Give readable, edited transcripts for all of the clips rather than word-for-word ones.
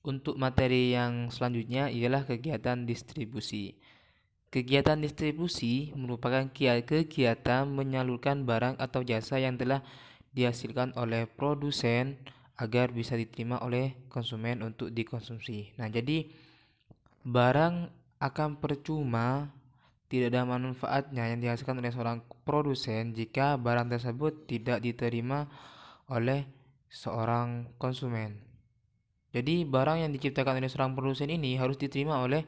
Untuk materi yang selanjutnya ialah kegiatan distribusi. Kegiatan distribusi merupakan kegiatan menyalurkan barang atau jasa yang telah dihasilkan oleh produsen agar bisa diterima oleh konsumen untuk dikonsumsi. Nah, jadi barang akan percuma, tidak ada manfaatnya yang dihasilkan oleh seorang produsen jika barang tersebut tidak diterima oleh seorang konsumen. Jadi barang yang diciptakan oleh seorang produsen ini harus diterima oleh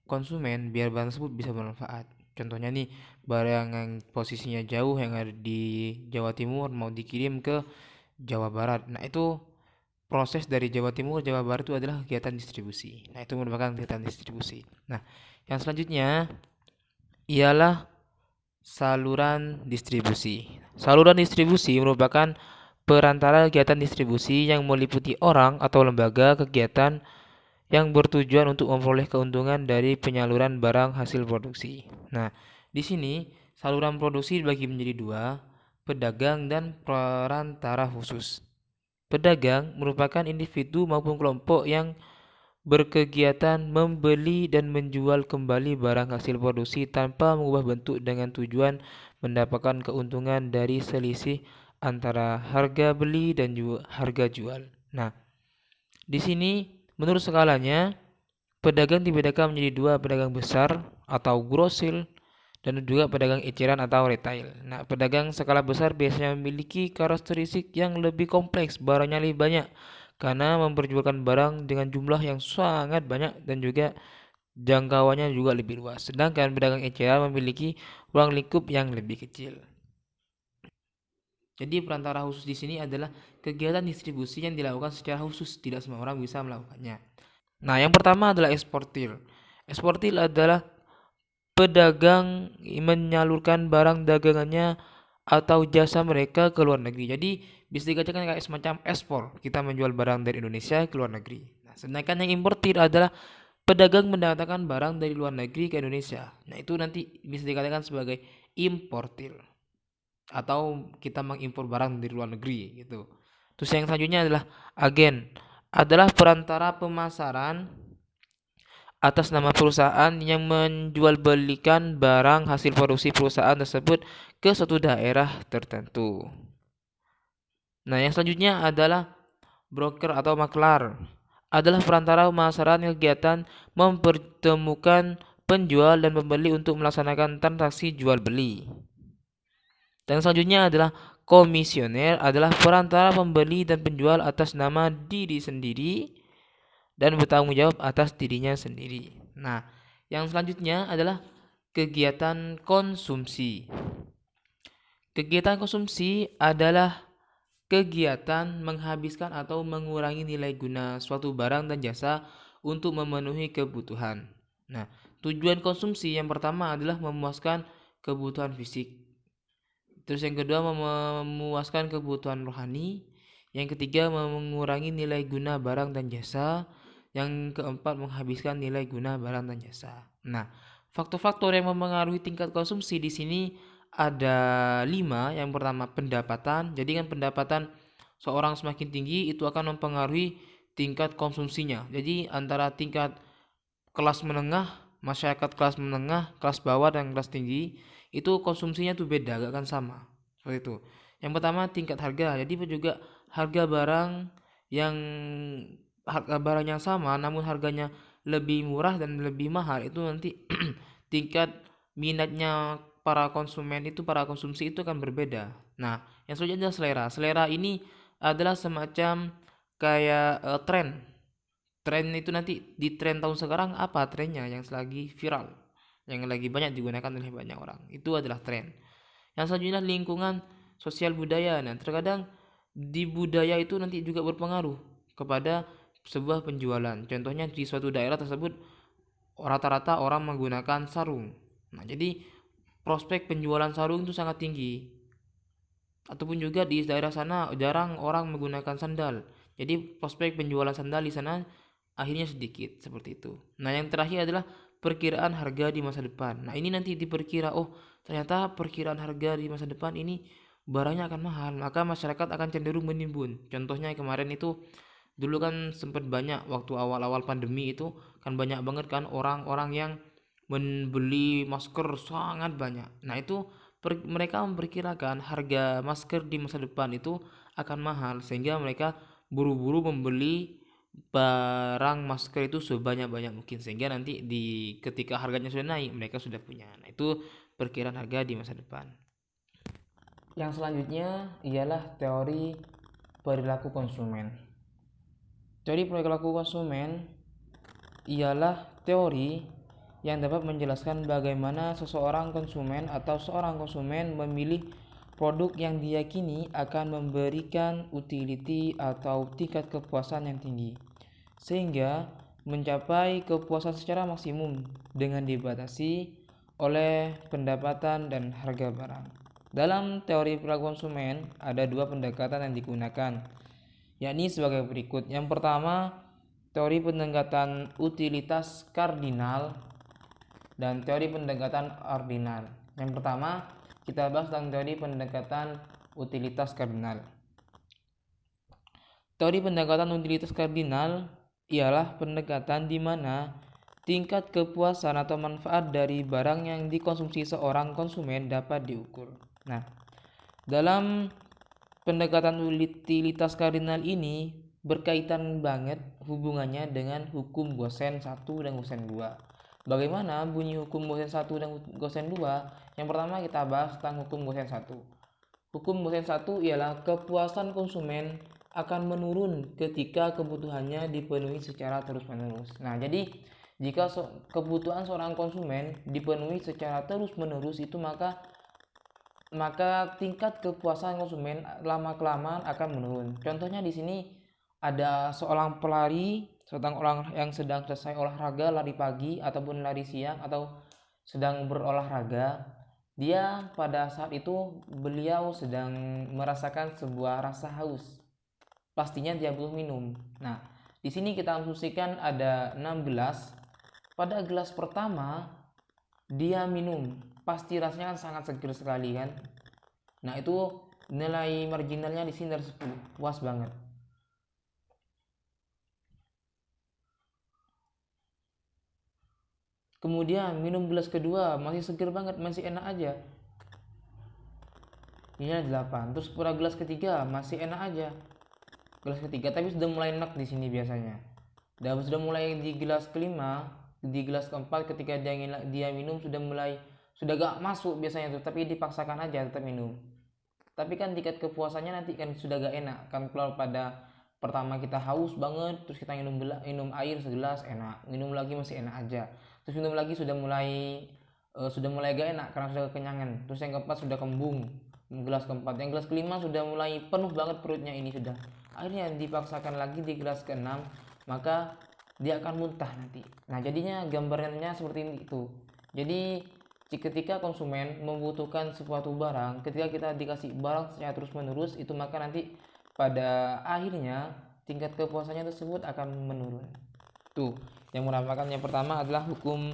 konsumen biar barang tersebut bisa bermanfaat. Contohnya nih, barang yang posisinya jauh yang ada di Jawa Timur mau dikirim ke Jawa Barat. Nah, itu proses dari Jawa Timur ke Jawa Barat itu adalah kegiatan distribusi. Nah, itu merupakan kegiatan distribusi. Nah, yang selanjutnya ialah saluran distribusi. Saluran distribusi merupakan perantara kegiatan distribusi yang meliputi orang atau lembaga kegiatan yang bertujuan untuk memperoleh keuntungan dari penyaluran barang hasil produksi. Nah, di sini saluran produksi dibagi menjadi dua, pedagang dan perantara khusus. Pedagang merupakan individu maupun kelompok yang berkegiatan membeli dan menjual kembali barang hasil produksi tanpa mengubah bentuk dengan tujuan mendapatkan keuntungan dari selisih antara harga beli dan harga jual. Nah, di sini menurut skalanya pedagang dibedakan menjadi dua, pedagang besar atau grosir dan juga pedagang eceran atau retail. Nah, pedagang skala besar biasanya memiliki karakteristik yang lebih kompleks, barangnya lebih banyak karena memperjualkan barang dengan jumlah yang sangat banyak dan juga jangkauannya juga lebih luas. Sedangkan pedagang eceran memiliki ruang lingkup yang lebih kecil. Jadi perantara khusus di sini adalah kegiatan distribusi yang dilakukan secara khusus, tidak semua orang bisa melakukannya. Nah, yang pertama adalah eksportir. Eksportir adalah pedagang menyalurkan barang dagangannya atau jasa mereka ke luar negeri. Jadi bisa dikatakan kayak semacam ekspor. Kita menjual barang dari Indonesia ke luar negeri. Nah, sedangkan yang importir adalah pedagang mendatangkan barang dari luar negeri ke Indonesia. Nah, itu nanti bisa dikatakan sebagai importir. Atau kita mengimpor barang dari luar negeri gitu. Terus yang selanjutnya adalah agen. Adalah perantara pemasaran atas nama perusahaan yang menjualbelikan barang hasil produksi perusahaan tersebut ke suatu daerah tertentu. Nah, yang selanjutnya adalah broker atau maklar. Adalah perantara pemasaran kegiatan mempertemukan penjual dan pembeli untuk melaksanakan transaksi jual beli. Dan selanjutnya adalah komisioner, adalah perantara pembeli dan penjual atas nama diri sendiri dan bertanggung jawab atas dirinya sendiri. Nah, yang selanjutnya adalah kegiatan konsumsi. Kegiatan konsumsi adalah kegiatan menghabiskan atau mengurangi nilai guna suatu barang dan jasa untuk memenuhi kebutuhan. Nah, tujuan konsumsi yang pertama adalah memuaskan kebutuhan fisik. Terus yang kedua memuaskan kebutuhan rohani. Yang ketiga mengurangi nilai guna barang dan jasa. Yang keempat menghabiskan nilai guna barang dan jasa. Nah, faktor-faktor yang mempengaruhi tingkat konsumsi di sini ada 5. Yang pertama pendapatan. Jadi kan pendapatan seorang semakin tinggi itu akan mempengaruhi tingkat konsumsinya. Jadi antara tingkat kelas menengah, masyarakat kelas menengah, kelas bawah dan kelas tinggi itu konsumsinya tuh beda, gak akan sama. Seperti itu. Yang pertama tingkat harga. Jadi juga harga yang barang yang sama namun harganya lebih murah dan lebih mahal itu nanti tingkat minatnya para konsumen itu, para konsumsi itu akan berbeda. Nah, yang selanjutnya adalah selera. Selera ini adalah semacam kayak tren. Tren itu nanti di tren tahun sekarang apa trennya yang lagi viral, yang lagi banyak digunakan oleh banyak orang. Itu adalah tren. Yang selanjutnya lingkungan sosial budaya. Nah, terkadang di budaya itu nanti juga berpengaruh kepada sebuah penjualan. Contohnya di suatu daerah tersebut rata-rata orang menggunakan sarung. Nah, jadi prospek penjualan sarung itu sangat tinggi. Ataupun juga di daerah sana jarang orang menggunakan sandal. Jadi prospek penjualan sandal di sana akhirnya sedikit seperti itu. Nah, yang terakhir adalah perkiraan harga di masa depan. Nah, ini nanti diperkira, oh ternyata perkiraan harga di masa depan ini barangnya akan mahal, maka masyarakat akan cenderung menimbun. Contohnya kemarin itu dulu kan sempat banyak waktu awal-awal pandemi itu kan banyak banget kan orang-orang yang membeli masker sangat banyak. Nah, itu mereka memperkirakan harga masker di masa depan itu akan mahal sehingga mereka buru-buru membeli barang masker itu sebanyak-banyak mungkin sehingga nanti di ketika harganya sudah naik mereka sudah punya. Nah, itu perkiraan harga di masa depan. Yang selanjutnya ialah teori perilaku konsumen. Teori perilaku konsumen ialah teori yang dapat menjelaskan bagaimana seseorang konsumen atau seorang konsumen memilih produk yang diyakini akan memberikan utility atau tingkat kepuasan yang tinggi, sehingga mencapai kepuasan secara maksimum dengan dibatasi oleh pendapatan dan harga barang. Dalam teori perilaku konsumen ada dua pendekatan yang digunakan, yakni sebagai berikut. Yang pertama, teori pendekatan utilitas kardinal dan teori pendekatan ordinal. Yang pertama, kita bahas tentang teori pendekatan utilitas kardinal. Teori pendekatan utilitas kardinal ialah pendekatan di mana tingkat kepuasan atau manfaat dari barang yang dikonsumsi seorang konsumen dapat diukur. Nah, dalam pendekatan utilitas kardinal ini berkaitan banget hubungannya dengan hukum Gosen 1 dan Gosen 2. Bagaimana bunyi hukum Gosen 1 dan Gosen 2? Yang pertama kita bahas tentang hukum Gosen 1. Hukum Gosen 1 ialah kepuasan konsumen akan menurun ketika kebutuhannya dipenuhi secara terus-menerus. Nah, jadi jika kebutuhan seorang konsumen dipenuhi secara terus-menerus itu maka tingkat kepuasan konsumen lama-kelamaan akan menurun. Contohnya di sini ada seorang pelari, seorang orang yang sedang selesai olahraga, lari pagi ataupun lari siang atau sedang berolahraga. Dia pada saat itu beliau sedang merasakan sebuah rasa haus. Pastinya dia butuh minum. Nah, di sini kita asumsikan ada 6 gelas. Pada gelas pertama dia minum, pasti rasanya kan sangat seger sekali kan. Nah, itu nilai marginalnya di sini dari 10, puas banget. Kemudian minum gelas kedua masih seger banget, masih enak aja, ini 8. Terus pada gelas ketiga masih enak aja, gelas ketiga tapi sudah mulai enak di sini biasanya. Dan sudah mulai di gelas kelima, di gelas keempat ketika dia minum sudah gak masuk biasanya tuh, tapi dipaksakan aja tetap minum. Tapi kan tingkat kepuasannya nanti kan sudah gak enak kan. Kalau pada pertama kita haus banget terus kita minum air segelas enak, minum lagi masih enak aja, terus minum lagi sudah mulai gak enak karena sudah kekenyangan. Terus yang keempat sudah kembung, gelas keempat. Yang gelas kelima sudah mulai penuh banget perutnya, ini sudah akhirnya dipaksakan lagi di gelas keenam, maka dia akan muntah nanti. Nah, jadinya gambarannya seperti itu. Jadi ketika konsumen membutuhkan suatu barang, ketika kita dikasih barang secara terus menerus itu, maka nanti pada akhirnya tingkat kepuasannya tersebut akan menurun. Tuh, yang merupakan yang pertama adalah hukum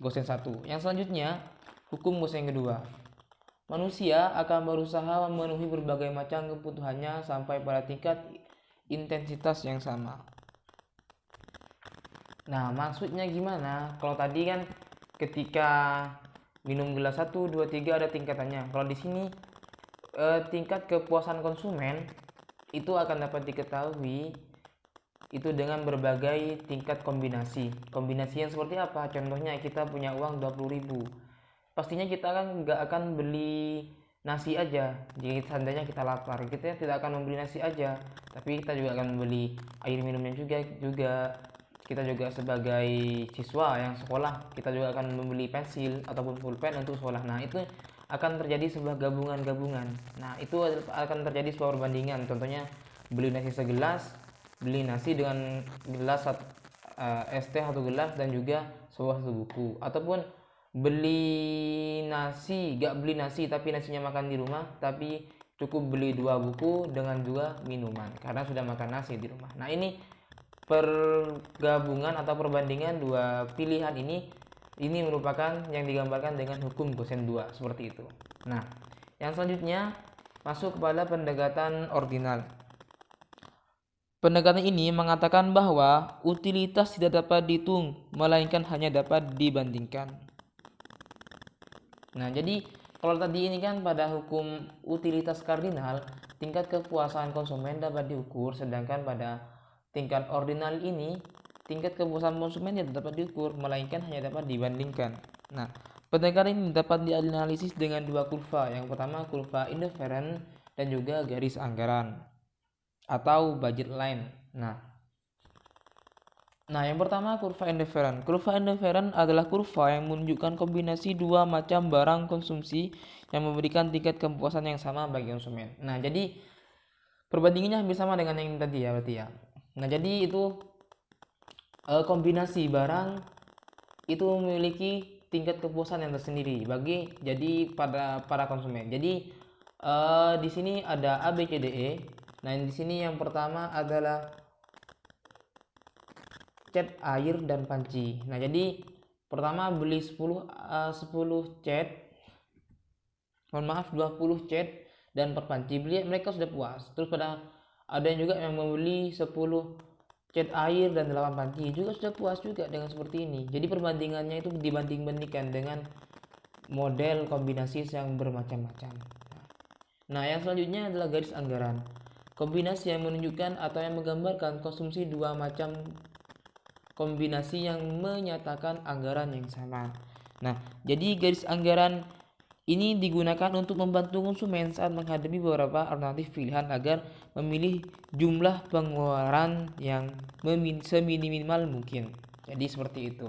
Gosen 1. Yang selanjutnya, hukum Gosen kedua. Manusia akan berusaha memenuhi berbagai macam kebutuhannya sampai pada tingkat intensitas yang sama. Nah, maksudnya gimana? Kalau tadi kan ketika minum gelas 1, 2, 3 ada tingkatannya. Kalau di sini tingkat kepuasan konsumen itu akan dapat diketahui itu dengan berbagai tingkat kombinasi. Kombinasi yang seperti apa? Contohnya kita punya uang 20.000. Pastinya kita kan nggak akan beli nasi aja. Jika seandainya kita lapar, kita tidak akan membeli nasi aja, tapi kita juga akan membeli air minumnya juga. Kita juga sebagai siswa yang sekolah, kita juga akan membeli pensil ataupun pulpen untuk sekolah. Nah, itu akan terjadi sebuah gabungan. Nah, itu akan terjadi sebuah perbandingan. Contohnya beli nasi segelas, beli nasi dengan gelas es teh 1 gelas dan juga sebuah buku, ataupun beli nasi, gak beli nasi tapi nasinya makan di rumah, tapi cukup beli 2 buku dengan juga minuman karena sudah makan nasi di rumah. Nah, ini pergabungan atau perbandingan dua pilihan ini merupakan yang digambarkan dengan hukum Gosen 2 seperti itu. Nah, yang selanjutnya Masuk kepada pendekatan ordinal. Pendekatan ini mengatakan bahwa utilitas tidak dapat dihitung, melainkan hanya dapat dibandingkan. Nah, jadi kalau tadi ini kan pada hukum utilitas kardinal, tingkat kepuasan konsumen dapat diukur, sedangkan pada tingkat ordinal ini, tingkat kepuasan konsumen tidak dapat diukur, melainkan hanya dapat dibandingkan. Nah, pendekatan ini dapat dianalisis dengan dua kurva. Yang pertama kurva indifferent dan juga garis anggaran atau budget line. Nah, yang pertama kurva indifferent. Kurva indifferent adalah kurva yang menunjukkan kombinasi dua macam barang konsumsi yang memberikan tingkat kepuasan yang sama bagi konsumen. Nah, jadi perbandingannya hampir sama dengan yang tadi ya berarti ya. Nah, jadi itu kombinasi barang itu memiliki tingkat kepuasan yang tersendiri jadi pada para konsumen. Jadi di sini ada A, B, C, D, E. Nah, di sini yang pertama adalah cat air dan panci. Nah, jadi pertama beli 10 cat, 20 cat dan per panci, mereka sudah puas. Terus ada yang juga yang membeli 10 cat air dan 8 panci, juga sudah puas juga dengan seperti ini. Jadi perbandingannya itu dibanding-bandingkan dengan model kombinasi yang bermacam-macam. Nah, yang selanjutnya adalah garis anggaran. Kombinasi yang menunjukkan atau yang menggambarkan konsumsi dua macam kombinasi yang menyatakan anggaran yang sama. Nah, jadi garis anggaran ini digunakan untuk membantu konsumen saat menghadapi beberapa alternatif pilihan agar memilih jumlah pengeluaran yang seminimal mungkin. Jadi seperti itu.